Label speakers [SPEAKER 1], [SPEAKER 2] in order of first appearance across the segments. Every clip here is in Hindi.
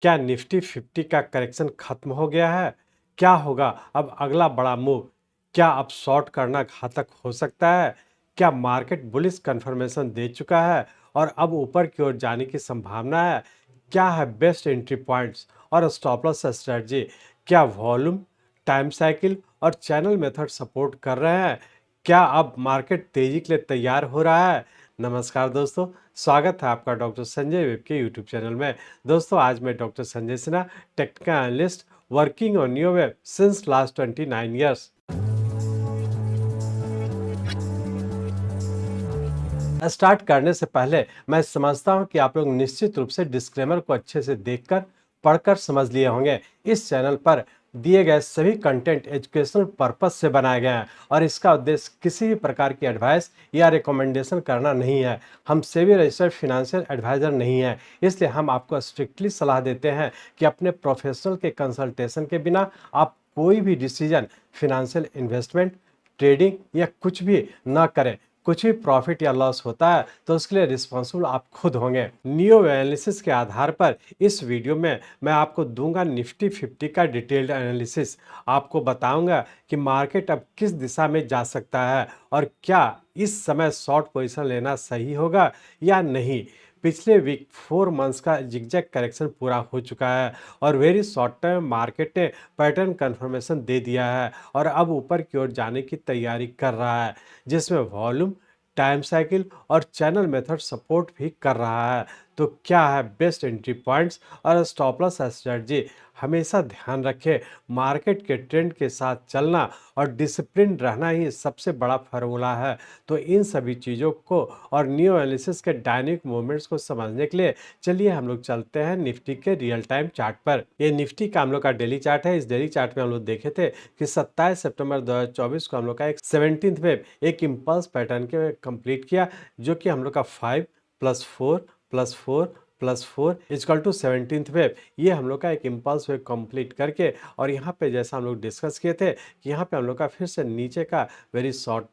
[SPEAKER 1] क्या निफ्टी 50 का करेक्शन खत्म हो गया है? क्या होगा अब अगला बड़ा मूव? क्या अब शॉर्ट करना घातक हो सकता है? क्या मार्केट बुलिश कन्फर्मेशन दे चुका है और अब ऊपर की ओर जाने की संभावना है? क्या है बेस्ट एंट्री पॉइंट्स और स्टॉप लॉस स्ट्रेटजी? क्या वॉल्यूम, टाइम साइकिल और चैनल मेथड सपोर्ट कर रहे हैं? क्या अब मार्केट तेजी के लिए तैयार हो रहा है? नमस्कार दोस्तों, स्वागत है आपका डॉक्टर संजय वेब के यूट्यूब चैनल में। दोस्तों, आज मैं doctor Sanjay Sinha, technical analyst working on neo web since last 29 years. Start करने से पहले मैं समझता हूं कि आप लोग निश्चित रूप से डिस्क्लेमर को अच्छे से देखकर पढ़कर समझ लिए होंगे। इस चैनल पर दिए गए सभी कंटेंट एजुकेशनल पर्पस से बनाए गए हैं और इसका उद्देश्य किसी भी प्रकार की एडवाइस या रिकमेंडेशन करना नहीं है। हम सेबी रजिस्टर्ड फिनेंशियल एडवाइजर नहीं है, इसलिए हम आपको स्ट्रिक्टली सलाह देते हैं कि अपने प्रोफेशनल के कंसल्टेशन के बिना आप कोई भी डिसीजन, फिनेंशियल इन्वेस्टमेंट, ट्रेडिंग या कुछ भी ना करें। कुछ भी प्रॉफिट या लॉस होता है तो उसके लिए रिस्पॉन्सिबल आप खुद होंगे। नियो एनालिसिस के आधार पर इस वीडियो में मैं आपको दूंगा निफ्टी 50 का डिटेल्ड एनालिसिस। आपको बताऊंगा कि मार्केट अब किस दिशा में जा सकता है और क्या इस समय शॉर्ट पोजीशन लेना सही होगा या नहीं। पिछले वीक 4 मंथ्स का जिगजैग करेक्शन पूरा हो चुका है और वेरी शॉर्ट टर्म मार्केट ने पैटर्न कंफर्मेशन दे दिया है और अब ऊपर की ओर जाने की तैयारी कर रहा है, जिसमें वॉल्यूम, टाइम साइकिल और चैनल मेथड सपोर्ट भी कर रहा है। तो क्या है बेस्ट एंट्री पॉइंट्स और स्टॉप लॉस स्ट्रेटजी? हमेशा ध्यान रखें, मार्केट के ट्रेंड के साथ चलना और डिसिप्लिन रहना ही सबसे बड़ा फार्मूला है। तो इन सभी चीज़ों को और न्यू एनालिसिस के डायनेमिक मूवमेंट्स को समझने के लिए चलिए हम लोग चलते हैं निफ्टी के रियल टाइम चार्ट पर। ये निफ्टी का हम लोग का डेली चार्ट है। इस डेली चार्ट में हम लोग देखे थे कि 27 सितंबर 2024 को हम लोग का एक 17th वेव एक इम्पल्स पैटर्न के कंप्लीट किया, जो कि हम लोग का 5 + 4 + 4 + 4 इक्वल टू 17th वेव, ये हम लोग का एक इम्पल्स वेव कंप्लीट करके और यहाँ पे जैसा हम लोग डिस्कस किए थे कि यहाँ पे हम लोग का फिर से नीचे का वेरी शॉर्ट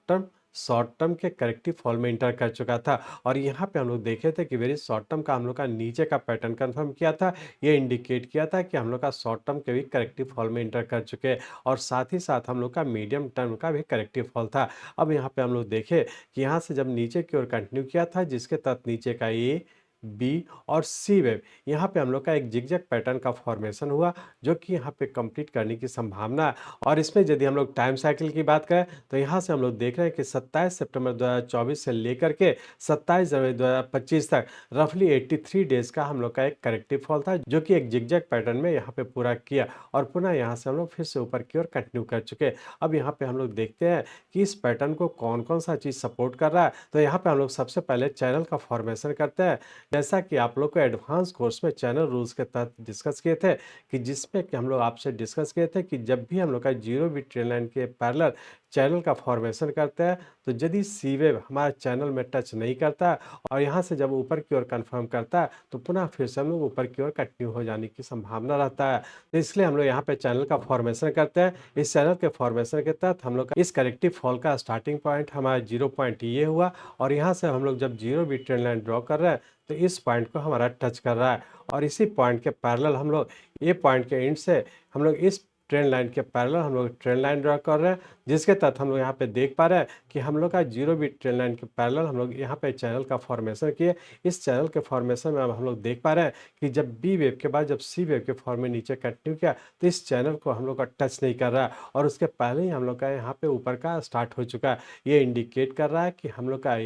[SPEAKER 1] टर्म के करेक्टिव फॉल में इंटर कर चुका था और यहाँ पे हम लोग देखे थे कि वेरी शॉर्ट टर्म का हम लोग का नीचे का पैटर्न कंफर्म किया था। ये इंडिकेट किया था कि हम लोग का शॉर्ट टर्म के भी करेक्टिव फॉल में इंटर कर चुके हैं और साथ ही साथ हम लोग का मीडियम टर्म का भी करेक्टिव फॉल था। अब यहाँ पे हम लोग देखे कि यहाँ से जब नीचे की ओर कंटिन्यू किया था, जिसके तहत नीचे का ए, बी और सी वेव, यहाँ पे हम लोग का एक जिगजैग पैटर्न का फॉर्मेशन हुआ, जो कि यहाँ पे कंप्लीट करने की संभावना है। और इसमें यदि हम लोग टाइम साइकिल की बात करें तो यहाँ से हम लोग देख रहे हैं कि 27 सितंबर 2024 से लेकर के 27 जनवरी 2025 तक रफली 83 डेज का हम लोग का एक करेक्टिव फॉल था, जो कि एक जिगजैग पैटर्न में यहाँ पे पूरा किया और पुनः यहाँ से हम लोग फिर से ऊपर की ओर कंटिन्यू कर चुके। अब यहाँ पे हम लोग देखते हैं कि इस पैटर्न को कौन कौन सा चीज़ सपोर्ट कर रहा है। तो यहाँ पे हम लोग सबसे पहले चैनल का फॉर्मेशन करते हैं, जैसा कि आप लोग को एडवांस कोर्स में चैनल रूल्स के तहत डिस्कस किए थे, कि जिसमें कि हम लोग आपसे डिस्कस किए थे कि जब भी हम लोग का जीरो बिट ट्रेंड लाइन के पैरेलल चैनल का फॉर्मेशन करते हैं, तो यदि सी वेव हमारे चैनल में टच नहीं करता और यहाँ से जब ऊपर की ओर कंफर्म करता है तो पुनः फिर से हम लोग ऊपर की ओर कंटिन्यू हो जाने की संभावना रहता है। तो इसलिए हम लोग यहाँ पे चैनल का फॉर्मेशन करते हैं। इस चैनल के फॉर्मेशन के तहत हम लोग का इस करेक्टिव फॉल का स्टार्टिंग पॉइंट हमारा 0 पॉइंट ये हुआ और यहाँ से हम लोग जब zero bit trend line draw कर रहे हैं तो इस पॉइंट को हमारा टच कर रहा है और इसी पॉइंट के पैरेलल हम लोग ये पॉइंट के एंड से हम लोग इस ट्रेंड लाइन के पैरेलल हम लोग ट्रेंड लाइन ड्रॉ कर रहे हैं, जिसके तहत हम लोग यहाँ पे देख पा रहे हैं कि हम लोग का जीरो बिट ट्रेंड लाइन के पैरेलल हम लोग यहाँ पे चैनल का फॉर्मेशन किए। इस चैनल के फॉर्मेशन में अब हम लोग देख पा रहे हैं कि जब बी वेव के बाद जब सी वेव के फॉर्म में नीचे कंटिन्यू किया तो इस चैनल को हम लोग का टच नहीं कर रहा है और उसके पहले ही हम लोग का यहाँ पे ऊपर का स्टार्ट हो चुका है। ये इंडिकेट कर रहा है कि हम लोग का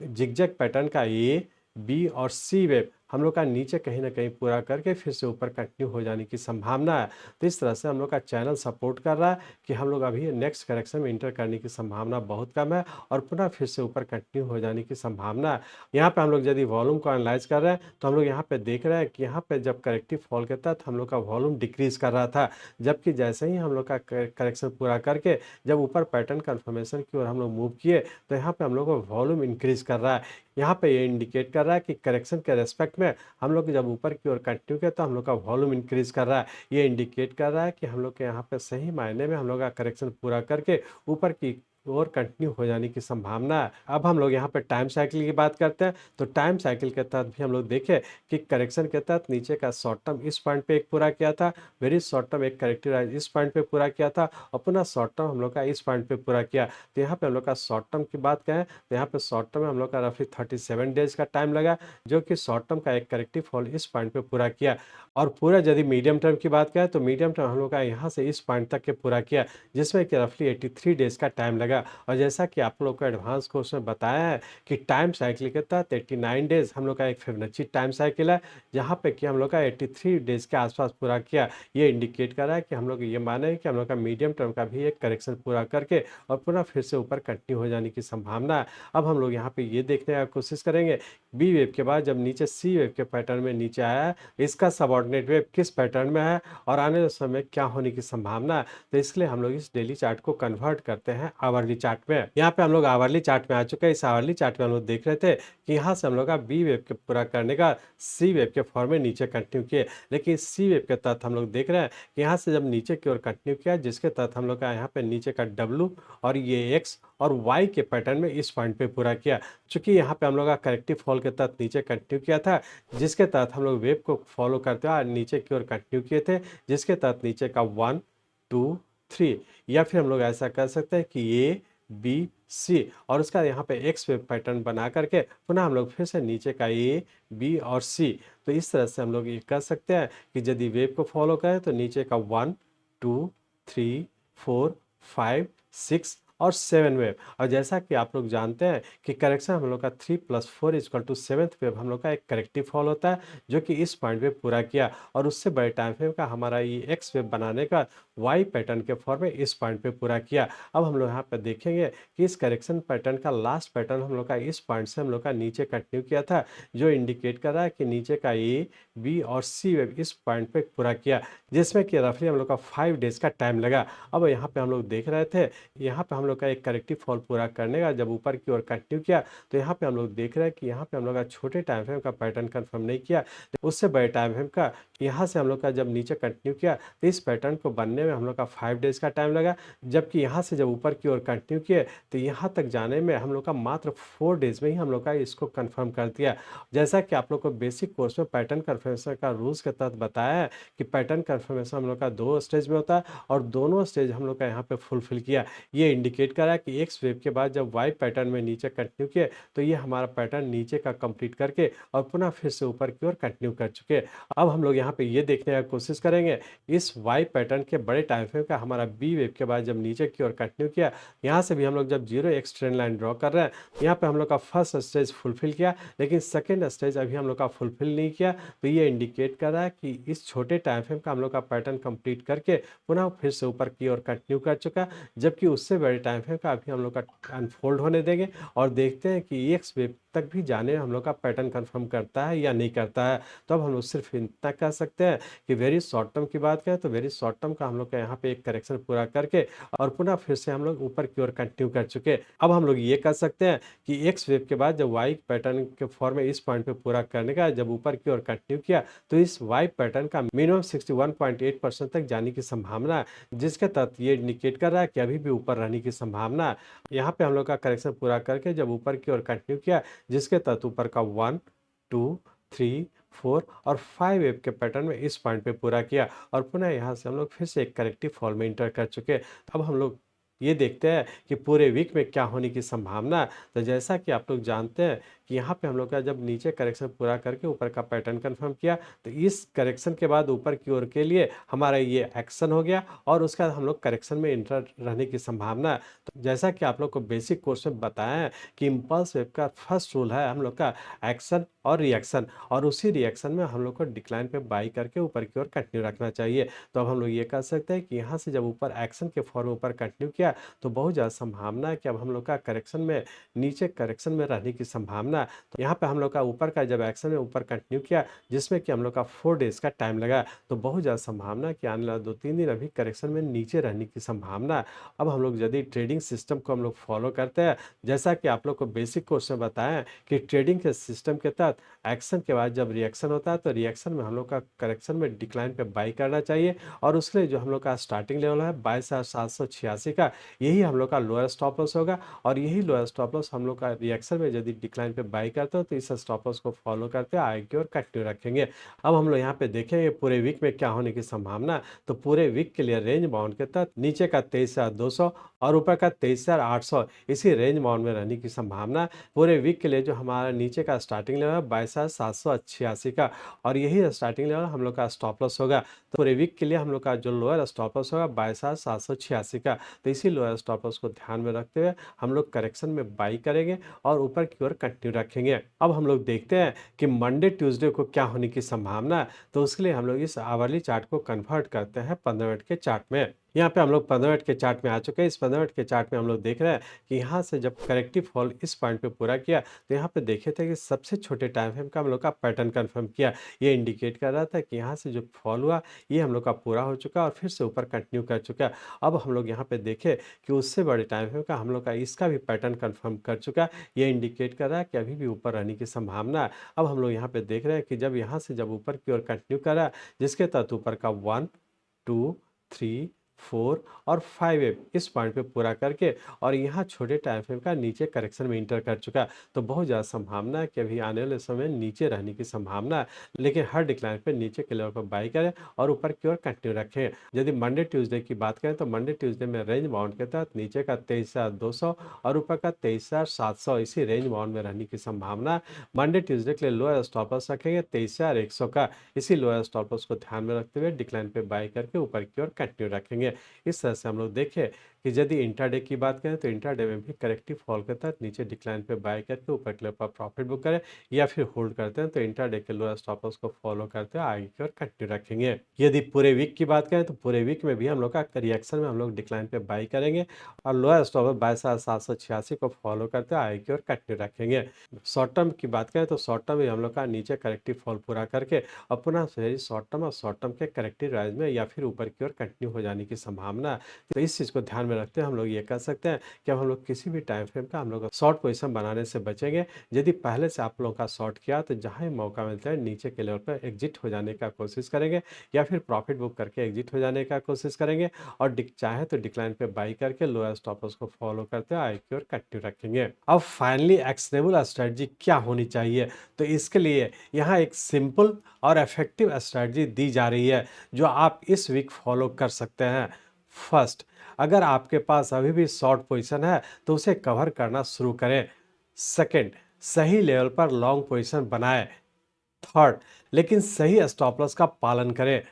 [SPEAKER 1] जिगजैग पैटर्न का ए, बी और सी वेव हम लोग का नीचे कहीं ना कहीं पूरा करके फिर से ऊपर कंटिन्यू हो जाने की संभावना है। तो इस तरह से हम लोग का चैनल सपोर्ट कर रहा है कि हम लोग अभी नेक्स्ट करेक्शन में इंटर करने की संभावना बहुत कम है और पुनः फिर से ऊपर कंटिन्यू हो जाने की संभावना है। यहाँ पे हम लोग यदि वॉल्यूम को एनालाइज कर रहे हैं तो हम लोग यहाँ पे देख रहे हैं कि यहाँ पे जब करेक्टिव फॉल के तहत हम लोग का वॉल्यूम डिक्रीज कर रहा था, जबकि जैसे ही हम लोग का करेक्शन पूरा करके जब ऊपर पैटर्न कन्फर्मेशन की ओर हम लोग मूव किए तो यहाँ पे हम लोग को वॉल्यूम इंक्रीज कर रहा है। यहाँ पे ये इंडिकेट कर रहा है कि करेक्शन के रेस्पेक्ट में हम लोग जब ऊपर की ओर कंटिन्यू किया तो हम लोग का वॉल्यूम इंक्रीज कर रहा है। ये इंडिकेट कर रहा है कि हम लोग के यहाँ पे सही मायने में हम लोग का करेक्शन पूरा करके ऊपर की ओर कंटिन्यू हो जाने की संभावना है। अब हम लोग यहाँ पे टाइम साइकिल की बात करते हैं, तो टाइम साइकिल के तहत भी हम लोग देखें कि करेक्शन के तहत नीचे का शॉर्ट टर्म इस पॉइंट पे एक पूरा किया था, वेरी शॉर्ट टर्म एक करेक्टिव राइज इस पॉइंट पे पूरा किया था और पुनः शॉर्ट टर्म हम लोग का इस पॉइंट पे पूरा किया। तो यहाँ पे हम लोग का शॉर्ट टर्म की बात करें तो यहाँ पे शॉर्ट टर्म में हम लोग का रफली 37 डेज का टाइम लगा, जो कि शॉर्ट टर्म का एक करेक्टिव फॉल इस पॉइंट पे पूरा किया। और पूरा यदि मीडियम टर्म की बात करें तो मीडियम टर्म हम लोग का यहाँ से इस पॉइंट तक के पूरा किया, जिसमें कि रफली 83 डेज का टाइम लगा। और जैसा कि आप लोग को एडवांस कोर्स में बताया है कि टाइम साइकिल के तहत 89 डेज हम लोग का एक फिबोनाची टाइम साइकिल है, जहाँ पे कि हम लोग का 83 डेज के आसपास पूरा किया। ये इंडिकेट कर रहा है कि हम लोग ये माने कि हम लोग का मीडियम टर्म का भी एक करेक्शन पूरा करके और पुनः फिर से ऊपर कंटिन्यू हो जाने की संभावना है। अब हम लोग यहाँ पे ये देखने का कोशिश करेंगे बी वेव के बाद जब नीचे सी वेव के पैटर्न में नीचे आया है, इसका सबऑर्डिनेट वेव किस पैटर्न में है और आने वाले समय क्या होने की संभावना है। तो इसलिए हम लोग इस डेली चार्ट को कन्वर्ट करते हैं आवरली चार्ट में। यहाँ पे हम लोग आवरली चार्ट में आ चुके हैं। इस आवरली चार्ट में हम लोग देख रहे थे कि यहाँ से हम लोग का बी वेव के पूरा करने का सी वेव के फॉर्म में नीचे कंटिन्यू किए, लेकिन सी वेव के तहत हम लोग देख रहे हैं कि यहाँ से जब नीचे की ओर कंटिन्यू किया, जिसके तहत हम लोग का यहाँ पे नीचे का डब्लू और ये एक्स और वाई के पैटर्न में इस पॉइंट पे पूरा किया। चूंकि यहाँ पे हम लोग का करेक्टिव फॉल के तहत नीचे कंटिन्यू किया था, जिसके तहत हम लोग वेव को फॉलो करते हुए नीचे की ओर कंटिन्यू किए थे, जिसके तहत नीचे का 1 2 3 या फिर हम लोग ऐसा कर सकते हैं कि ए बी सी और उसका यहाँ पे एक्स वेव पैटर्न बना करके पुनः हम लोग फिर से नीचे का ए बी और सी। तो इस तरह से हम लोग ये कर सकते हैं कि यदि वेव को फॉलो करें तो नीचे का 1 2 3 4 5 6 और 7 वेव। और जैसा कि आप लोग जानते हैं कि करेक्शन हम लोग का 3+4 = 7th वेव हम लोग का एक करेक्टिव फॉल होता है, जो कि इस पॉइंट पे पूरा किया और उससे बड़े टाइम फ्रेम का हमारा ये एक्स वेव बनाने का वाई पैटर्न के फॉर्म में इस पॉइंट पे पूरा किया। अब हम लोग यहाँ पे देखेंगे कि इस करेक्शन पैटर्न का लास्ट पैटर्न हम लोग का इस पॉइंट से हम लोग का नीचे कंटिन्यू किया था, जो इंडिकेट कर रहा है कि नीचे का ए बी और सी वेव इस पॉइंट पे पूरा किया, जिसमें कि रफली हम लोग का 5 डेज का टाइम लगा। अब यहाँ पे हम लोग देख रहे थे, यहाँ पे हम लोग का एक करेक्टिव फॉल पूरा करने का जब ऊपर की ओर कंटिन्यू किया, तो यहाँ पे हम लोग देख रहे हैं कि यहाँ पे हम लोग का छोटे टाइम फ्रेम का पैटर्न कंफर्म नहीं किया, उससे बड़े टाइम फ्रेम का यहाँ से हम लोग का जब नीचे कंटिन्यू किया तो इस पैटर्न को बनने में हम लोग का 5 डेज का टाइम लगा, जबकि यहाँ से जब ऊपर की ओर कंटिन्यू किए तो यहाँ तक जाने में हम लोग का मात्र 4 डेज में ही हम लोग का इसको कंफर्म कर दिया। जैसा कि आप लोग को बेसिक कोर्स में पैटर्न कन्फर्मेशन का रूल्स के तहत बताया है कि पैटर्न कन्फर्मेशन हम लोग का 2 स्टेज में होता है और दोनों स्टेज हम लोग का यहाँ पे फुलफिल किया। ये इंडिकेट कर रहा है कि एक्स वेव के बाद जब वाई पैटर्न में नीचे कंटिन्यू किए तो ये हमारा पैटर्न नीचे का कंप्लीट करके और पुनः फिर से ऊपर की ओर कंटिन्यू कर चुके। अब हम लोग यहाँ पे ये देखने का कोशिश करेंगे इस वाई पैटर्न के बड़े टाइम फ्रेम का हमारा बी वेव के बाद जब नीचे की ओर कंटिन्यू किया, यहाँ से भी हम लोग जब 0 एक्स ट्रेंड लाइन ड्रॉ कर रहे हैं, यहाँ पे हम लोग का फर्स्ट स्टेज फुलफिल किया, लेकिन सेकेंड स्टेज अभी हम लोग का फुलफिल नहीं किया। तो ये इंडिकेट कर रहा है कि इस छोटे टाइम फ्रेम का हम लोग का पैटर्न कंप्लीट करके पुनः फिर से ऊपर की ओर कंटिन्यू कर चुका, जबकि उससे बड़े टाइम फ्रेम का अभी हम लोग का अनफोल्ड होने देंगे और देखते हैं कि एक्स वेव तक भी जाने हम लोग का पैटर्न कंफर्म करता है या नहीं करता है। तो अब हम लोग सिर्फ इतना कह सकते हैं कि वेरी शॉर्ट टर्म की बात करें तो वेरी शॉर्ट टर्म का हम लोग का यहाँ पे एक करेक्शन पूरा करके और पुनः फिर से हम लोग ऊपर की ओर कंटिन्यू कर चुके। अब हम लोग ये कह सकते हैं कि एक्स वेव के बाद जब वाई पैटर्न के फॉर्म में इस पॉइंट पे पूरा करने का जब ऊपर की ओर कंटिन्यू किया तो इस वाई पैटर्न का मिनिमम 61.8% तक जाने की संभावना है, जिसके तहत ये इंडिकेट कर रहा है कि अभी भी ऊपर रहने की संभावना है। यहाँ पे हम लोग का करेक्शन पूरा करके जब ऊपर की ओर कंटिन्यू किया, जिसके तहत ऊपर का 1 2 3 4 और 5 वेव के पैटर्न में इस पॉइंट पे पूरा किया और पुनः यहाँ से हम लोग फिर से एक करेक्टिव फॉल में इंटर कर चुके। अब हम लोग ये देखते हैं कि पूरे वीक में क्या होने की संभावना है। तो जैसा कि आप लोग जानते हैं कि यहाँ पे हम लोग का जब नीचे करेक्शन पूरा करके ऊपर का पैटर्न कंफर्म किया, तो इस करेक्शन के बाद ऊपर की ओर के लिए हमारा ये एक्शन हो गया और उसका हम लोग करेक्शन में इंटर रहने की संभावना है। तो जैसा कि आप लोग को बेसिक कोर्स में बताया है कि इम्पल्स वेव का फर्स्ट रूल है हम लोग का एक्शन और रिएक्शन, और उसी रिएक्शन में हम लोग को डिक्लाइन पे बाई करके ऊपर की ओर कंटिन्यू रखना चाहिए। तो अब हम लोग ये कह सकते हैं कि यहाँ से जब ऊपर एक्शन के फॉर्म ऊपर कंटिन्यू किया तो बहुत ज़्यादा संभावना है कि अब हम लोग का करेक्शन में नीचे करेक्शन में रहने की संभावना संभावना। तो यहाँ पे हम लोग का ऊपर का जब एक्शन में ऊपर कंटिन्यू किया, जिसमें कि हम लोग का 4 डेज का टाइम लगा, तो बहुत ज़्यादा संभावना कि आने वाला 2-3 दिन अभी करेक्शन में नीचे रहने की संभावना। अब हम लोग यदि ट्रेडिंग सिस्टम को हम लोग फॉलो करते हैं, जैसा कि आप लोग को बेसिक कोर्स में बताया कि ट्रेडिंग के सिस्टम के तहत एक्शन के बाद जब रिएक्शन होता है, तो रिएक्शन में हम लोग का करेक्शन में डिक्लाइन पे बाई करना चाहिए, और उसके लिए जो हम लोग का स्टार्टिंग लेवल है 22,786 का, यही हम लोग का लोअर स्टॉप लॉस होगा। और यही लोअर स्टॉप लॉस हम लोग का रिएक्शन में यदि डिक्लाइन पे बाई करते हो, तो इस स्टॉप लॉस को फॉलो करते आगे और कंटिन्यू रखेंगे। अब हम लोग यहाँ पे देखेंगे पूरे वीक में क्या होने की संभावना। तो पूरे वीक के लिए रेंज बाउंड के तहत नीचे का 23,200 और ऊपर का 23,800, इसी रेंज बाउंड में रहने की संभावना। पूरे वीक के लिए जो हमारा नीचे का स्टार्टिंग लेवल है 22,786 का, और यही स्टार्टिंग लेवल हम लोग का स्टॉप लॉस होगा। तो पूरे वीक के लिए हम लोग का जो लोअर स्टॉप लॉस होगा 22,786 का, तो इसी लोअर स्टॉप लॉस को ध्यान में रखते हुए हम लोग करेक्शन में बाई करेंगे और ऊपर की ओर कंटिन्यू रखेंगे। अब हम लोग देखते हैं कि मंडे ट्यूसडे को क्या होने की संभावना। तो उसके लिए हम लोग इस आवरली चार्ट को कन्वर्ट करते हैं 15 मिनट के चार्ट में। यहाँ पे हम लोग 15 मिनट के चार्ट में आ चुके हैं। इस 15 मिनट के चार्ट में हम लोग देख रहे हैं कि यहाँ से जब करेक्टिव फॉल इस पॉइंट पे पूरा किया, तो यहाँ पे देखे थे कि सबसे छोटे टाइम फ्रेम का हम लोग का पैटर्न कंफर्म किया। ये इंडिकेट कर रहा था कि यहाँ से जो फॉल हुआ ये हम लोग का पूरा हो चुका और फिर से ऊपर कंटिन्यू कर चुका। अब हम लोग यहाँ पे देखे कि उससे बड़े टाइम फ्रेम का हम लोग का इसका भी पैटर्न कन्फर्म कर चुका। ये इंडिकेट कर रहा है कि अभी भी ऊपर रहने की संभावना है। अब हम लोग यहाँ पे देख रहे हैं कि जब यहाँ से जब ऊपर की ओर कंटिन्यू कर रहा है, जिसके तहत ऊपर का 1, 2, 3, 4 और 5 इस पॉइंट पे पूरा करके और यहाँ छोटे टाइम फ्रेम का नीचे करेक्शन में इंटर कर चुका। तो बहुत ज़्यादा संभावना है कि अभी आने वाले समय नीचे रहने की संभावना है, लेकिन हर डिक्लाइन पे नीचे के लेवल पर बाई करें और ऊपर की ओर कंटिन्यू रखें। यदि मंडे ट्यूसडे की बात करें, तो मंडे ट्यूसडे में रेंज बाउंड के तहत नीचे का 23,200 और ऊपर का 23,700, इसी रेंज बाउंड में रहने की संभावना। मंडे ट्यूसडे के लिए लोअर स्टॉप लॉस रखेंगे 23,100 का, इसी लोअर स्टॉप लॉस को ध्यान में रखते हुए डिक्लाइन पे बाई करके ऊपर की ओर कंटिन्यू रखेंगे। इस तरह से हम लोग देखें कि यदि इंट्राडे की बात करें, तो इंट्राडे में भी करेक्टिव फॉल के तहत नीचे डिक्लाइन पे बाय करके ऊपर के लेवल पर प्रॉफिट बुक करें, या फिर होल्ड करते हैं तो इंट्राडे के लोअर स्टॉप लॉस को फॉलो करते हैं आगे की ओर कंटिन्यू रखेंगे। यदि पूरे वीक की बात करें, तो पूरे वीक में भी हम लोग का रिएक्शन में हम लोग डिक्लाइन पे बाई करेंगे और लोअर स्टॉप लॉस 22,786 को फॉलो करते हैं आगे की ओर कंटिन्यू रखेंगे। शॉर्ट टर्म की बात करें, तो शॉर्ट टर्म में हम लोग का नीचे करेक्टिव फॉल पूरा करके और पुनः शॉर्ट टर्म और शॉर्ट टर्म के करेक्टिव राइज में या फिर ऊपर की ओर कंटिन्यू हो जाने की संभावना। तो इस चीज़ को ध्यान में रखते हैं हम लोग ये कह सकते हैं कि अब हम लोग किसी भी टाइम फ्रेम का हम लोग शॉर्ट पोजीशन बनाने से बचेंगे। यदि पहले से आप लोगों का शॉर्ट किया, तो जहाँ ही मौका मिलता है नीचे के लेवल पर एग्जिट हो जाने का कोशिश करेंगे या फिर प्रॉफिट बुक करके एग्जिट हो जाने का कोशिश करेंगे, और चाहे तो डिक्लाइन पे बाई करके लोअर स्टॉप लॉस को फॉलो करते हैं आगे की ओर कंटिन्यू रखेंगे। अब फाइनली एक्शनेबल स्ट्रेटजी क्या होनी चाहिए, तो इसके लिए यहाँ एक सिंपल और इफेक्टिव स्ट्रेटजी दी जा रही है जो आप इस वीक फॉलो कर सकते हैं। फर्स्ट, अगर आपके पास अभी भी शॉर्ट पोजीशन है तो उसे कवर करना शुरू करें। सेकंड, सही लेवल पर लॉन्ग पोजीशन बनाएं। थर्ड, लेकिन सही स्टॉप लॉस का पालन करें।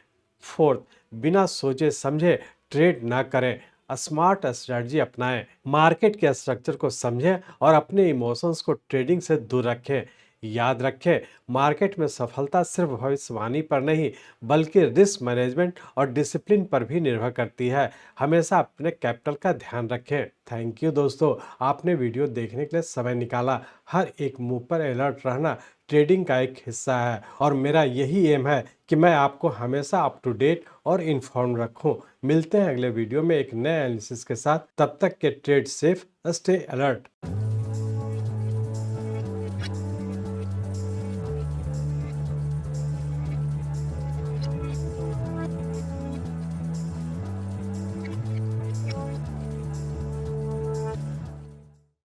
[SPEAKER 1] फोर्थ, बिना सोचे समझे ट्रेड ना करें, स्मार्ट स्ट्रेटजी अपनाएं। मार्केट के स्ट्रक्चर को समझें और अपने इमोशंस को ट्रेडिंग से दूर रखें। याद रखें, मार्केट में सफलता सिर्फ भविष्यवाणी पर नहीं बल्कि रिस्क मैनेजमेंट और डिसिप्लिन पर भी निर्भर करती है। हमेशा अपने कैपिटल का ध्यान रखें। थैंक यू दोस्तों, आपने वीडियो देखने के लिए समय निकाला। हर एक मूव पर अलर्ट रहना ट्रेडिंग का एक हिस्सा है और मेरा यही एम है कि मैं आपको हमेशा अप टू डेट और इन्फॉर्म रखूं। मिलते हैं अगले वीडियो में एक नए एनालिसिस के साथ। तब तक के ट्रेड सेफ, स्टे अलर्ट।